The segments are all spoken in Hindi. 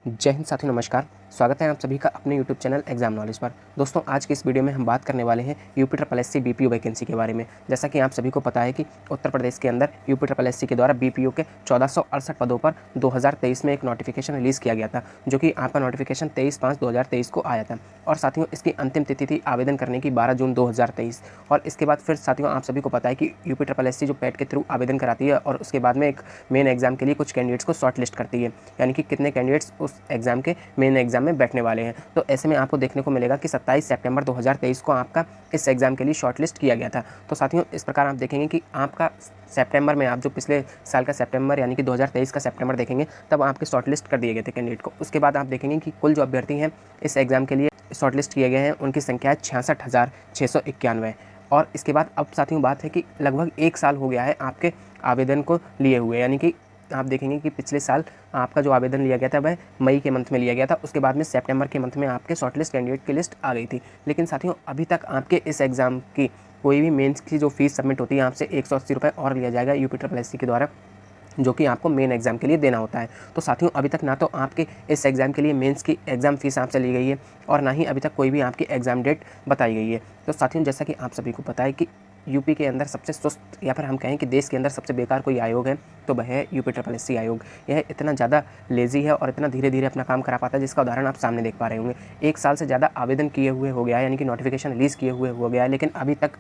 जय हिंद साथियों, नमस्कार। स्वागत है आप सभी का अपने YouTube चैनल एग्जाम नॉलेज पर। दोस्तों, आज के इस वीडियो में हम बात करने वाले हैं UP triple SC BPO vacancy के बारे में। जैसा कि आप सभी को पता है कि उत्तर प्रदेश के अंदर यूपी ट्रिपल एससी के द्वारा बीपीओ के 1468 पदों पर 2023 में एक नोटिफिकेशन रिलीज़ किया गया था, जो कि आपका नोटिफिकेशन 23/5/2023 को आया था। और साथियों, इसकी अंतिम तिथि थी आवेदन करने की 12 जून 2023। और इसके बाद फिर साथियों, आप सभी को पता है कि यूपी ट्रिपल एससी जो पैट के थ्रू आवेदन कराती है और उसके बाद में एक मेन एग्जाम के लिए कुछ कैंडिडेट्स को शॉर्ट लिस्ट करती है, यानी कि कितने कैंडिडेट्स उस एग्जाम के मेन एग्जाम में बैठने वाले हैं। तो ऐसे में आपको देखने को मिलेगा कि 27 सितंबर 2023 को आपका इस एग्जाम के लिए शॉर्टलिस्ट किया गया था। तो साथियों, इस प्रकार आप देखेंगे कि आपका सितंबर में, आप जो पिछले साल का सितंबर यानी कि 2023 का सितंबर देखेंगे, तब आपके शॉर्टलिस्ट कर दिए गए थे कैंडिडेट को। उसके बाद आप देखेंगे कि कुल जो अभ्यर्थी हैं इस एग्जाम के लिए शॉर्टलिस्ट किए गए हैं, उनकी संख्या है 66,691। और इसके बाद अब साथियों बात है कि लगभग 1 साल हो गया है आपके आवेदन को लिए हुए, यानी कि आप देखेंगे कि पिछले साल आपका जो आवेदन लिया गया था वह मई के मंथ में लिया गया था। उसके बाद में सितंबर के मंथ में आपके शॉर्टलिस्ट कैंडिडेट की लिस्ट आ गई थी। लेकिन साथियों, अभी तक आपके इस एग्ज़ाम की कोई भी मेंस की जो फीस सबमिट होती है, आपसे 180 रुपये और लिया जाएगा यूपी ट्रिपल एससी के द्वारा, जो कि आपको मेन एग्ज़ाम के लिए देना होता है। तो साथियों, अभी तक ना तो आपके इस एग्ज़ाम के लिए मेंस की एग्ज़ाम फ़ीस आपसे ली गई है और ना ही अभी तक कोई भी आपकी एग्ज़ाम डेट बताई गई है। तो साथियों, जैसा कि आप सभी को पता है कि यूपी के अंदर सबसे सुस्त, या फिर हम कहें कि देश के अंदर सबसे बेकार कोई आयोग है तो वह है यूपी ट्रिपल एससी आयोग। यह इतना ज़्यादा लेज़ी है और इतना धीरे धीरे अपना काम करा पाता है, जिसका उदाहरण आप सामने देख पा रहे होंगे। 1 साल से ज़्यादा आवेदन किए हुए हो गया है, यानी कि नोटिफिकेशन रिलीज़ किए हुए हो गया है, लेकिन अभी तक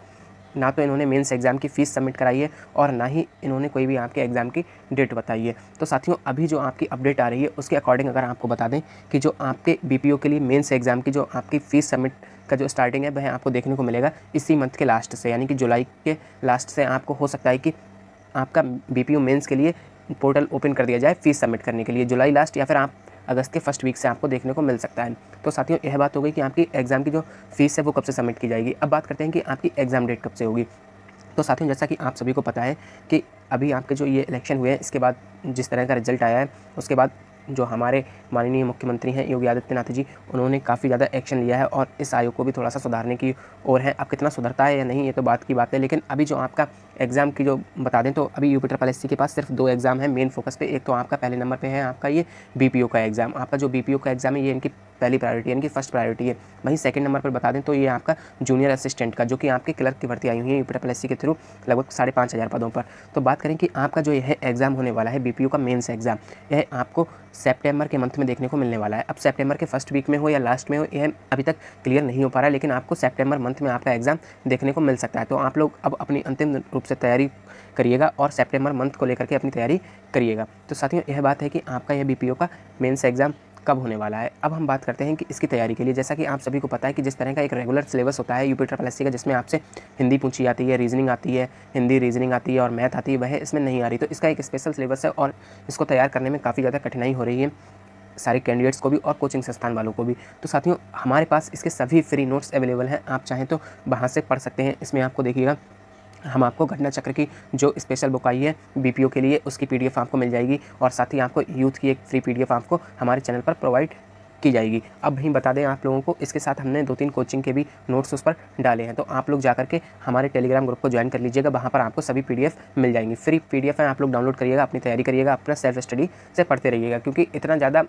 ना तो इन्होंने मेंस एग्ज़ाम की फ़ीस सबमिट कराई है और ना ही इन्होंने कोई भी आपके एग्ज़ाम की डेट बताई है। तो साथियों, अभी जो आपकी अपडेट आ रही है उसके अकॉर्डिंग अगर आपको बता दें कि जो आपके बीपीओ के लिए मेंस एग्ज़ाम की जो आपकी फ़ीस सबमिट का जो स्टार्टिंग है वह आपको देखने को मिलेगा इसी मंथ के लास्ट से, यानी कि जुलाई के लास्ट से आपको हो सकता है कि आपका बीपीओ मेंस के लिए पोर्टल ओपन कर दिया जाए फ़ीस सबमिट करने के लिए। जुलाई लास्ट या फिर आप अगस्त के फर्स्ट वीक से आपको देखने को मिल सकता है। तो साथियों, यह बात हो गई कि आपकी एग्ज़ाम की जो फ़ीस है वो कब से सबमिट की जाएगी। अब बात करते हैं कि आपकी एग्ज़ाम डेट कब से होगी। तो साथियों, जैसा कि आप सभी को पता है कि अभी आपके जो ये इलेक्शन हुए हैं, इसके बाद जिस तरह का रिजल्ट आया है, उसके बाद जो हमारे माननीय मुख्यमंत्री हैं योगी आदित्यनाथ जी, उन्होंने काफ़ी ज़्यादा एक्शन लिया है और इस आयोग को भी थोड़ा सा सुधारने की ओर है। अब कितना सुधरता है या नहीं, ये तो बात की बात है, लेकिन अभी जो आपका एग्ज़ाम की जो बता दें तो अभी यूपी ट्रिपल एससी के पास सिर्फ 2 एग्ज़ाम है मेन फोकस पे। एक तो आपका पहले नंबर पे है आपका ये बीपीओ का एग्ज़ाम। आपका जो बीपीओ का एग्ज़ाम है ये इनकी पहली प्रायोरिटी है, इनकी फर्स्ट प्रायोरिटी है। वहीं सेकंड नंबर पर बता दें तो ये आपका जूनियर असिस्टेंट का, जो कि आपके क्लर्क की भर्ती आई हुई है यूपी ट्रिपल एससी के थ्रू लगभग 5,500 पदों पर। तो बात करें कि आपका जो यह एग्ज़ाम होने वाला है बीपीओ का मेंस एग्ज़ाम, यह आपको सितंबर के मंथ में देखने को मिलने वाला है। अब सितंबर के फर्स्ट वीक में हो या लास्ट में हो, यह अभी तक क्लियर नहीं हो पा रहा है, लेकिन आपको सितंबर मंथ में आपका एग्ज़ाम देखने को मिल सकता है। तो आप लोग अब अपनी अंतिम रूप से तैयारी करिएगा और सितंबर मंथ को लेकर के अपनी तैयारी करिएगा। तो साथियों, यह बात है कि आपका यह बीपीओ का मेंस एग्ज़ाम कब होने वाला है। अब हम बात करते हैं कि इसकी तैयारी के लिए, जैसा कि आप सभी को पता है कि जिस तरह का एक रेगुलर सिलेबस होता है यूपी ट्रिपल एससी का, जिसमें आपसे हिंदी पूछी जाती है, रीजनिंग आती है, हिंदी रीजनिंग आती है और मैथ आती है, वह इसमें नहीं आ रही। तो इसका एक स्पेशल सिलेबस है और इसको तैयार करने में काफ़ी ज़्यादा कठिनाई हो रही है सारे कैंडिडेट्स को भी और कोचिंग संस्थान वालों को भी। तो साथियों, हमारे पास इसके सभी फ्री नोट्स अवेलेबल हैं, आप चाहें तो वहाँ से पढ़ सकते हैं। इसमें आपको देखिएगा, हम आपको घटना चक्र की जो स्पेशल बुक आई है बीपीओ के लिए, उसकी पीडीएफ आपको मिल जाएगी और साथ ही आपको यूथ की एक फ्री पीडीएफ आपको हमारे चैनल पर प्रोवाइड की जाएगी। अब वहीं बता दें आप लोगों को, इसके साथ हमने 2-3 कोचिंग के भी नोट्स उस पर डाले हैं, तो आप लोग जाकर के हमारे टेलीग्राम ग्रुप को ज्वाइन कर लीजिएगा। वहाँ पर आपको सभी पीडीएफ मिल जाएंगी, फ्री पीडीएफ है, आप लोग डाउनलोड करिएगा, अपनी तैयारी करिएगा, अपना सेल्फ स्टडी से पढ़ते रहिएगा, क्योंकि इतना ज़्यादा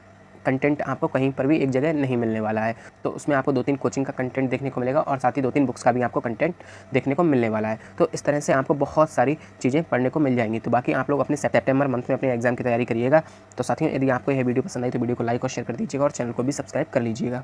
कंटेंट आपको कहीं पर भी एक जगह नहीं मिलने वाला है। तो उसमें आपको 2-3 कोचिंग का कंटेंट देखने को मिलेगा और साथ ही 2-3 बुक्स का भी आपको कंटेंट देखने को मिलने वाला है। तो इस तरह से आपको बहुत सारी चीज़ें पढ़ने को मिल जाएंगी। तो बाकी आप लोग अपने सितंबर मंथ में अपने एग्जाम की तैयारी करिएगा। तो साथियों, यदि आपको यह वीडियो पसंद आई तो वीडियो को लाइक और शेयर कर दीजिएगा और चैनल को भी सब्सक्राइब कर लीजिएगा।